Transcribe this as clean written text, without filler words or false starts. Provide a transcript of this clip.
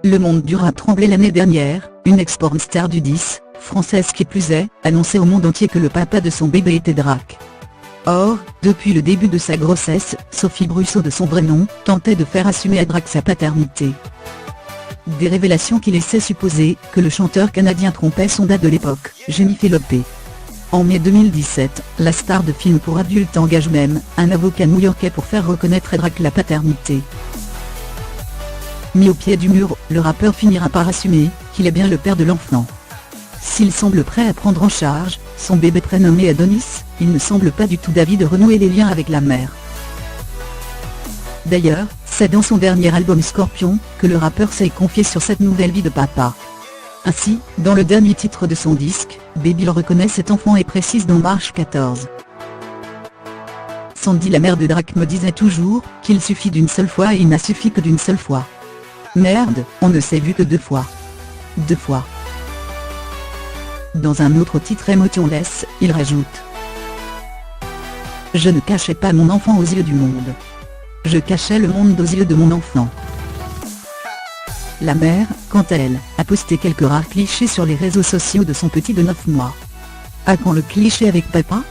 Le monde du rap tremblait l'année dernière, une ex-porn star du 10, française qui plus est, annonçait au monde entier que le papa de son bébé était Drake. Or, depuis le début de sa grossesse, Sophie Brussaux de son vrai nom, tentait de faire assumer à Drake sa paternité. Des révélations qui laissaient supposer que le chanteur canadien trompait son dad de l'époque, Jennifer Lopez. En mai 2017, la star de films pour adultes engage même un avocat new-yorkais pour faire reconnaître à Drake la paternité. Mis au pied du mur, le rappeur finira par assumer qu'il est bien le père de l'enfant. S'il semble prêt à prendre en charge son bébé prénommé Adonis, il ne semble pas du tout d'avis de renouer les liens avec la mère. D'ailleurs, c'est dans son dernier album Scorpion que le rappeur s'est confié sur cette nouvelle vie de papa. Ainsi, dans le dernier titre de son disque, Baby le reconnaît cet enfant et précise dans Marche 14. Sandy, la mère de Drake, me disait toujours qu'il suffit d'une seule fois et il n'a suffi que d'une seule fois. Merde, on ne s'est vu que 2 fois. 2 fois. Dans un autre titre Emotionless, il rajoute: je ne cachais pas mon enfant aux yeux du monde. Je cachais le monde aux yeux de mon enfant. La mère, quant à elle, a posté quelques rares clichés sur les réseaux sociaux de son petit de 9 mois. À quand le cliché avec papa ?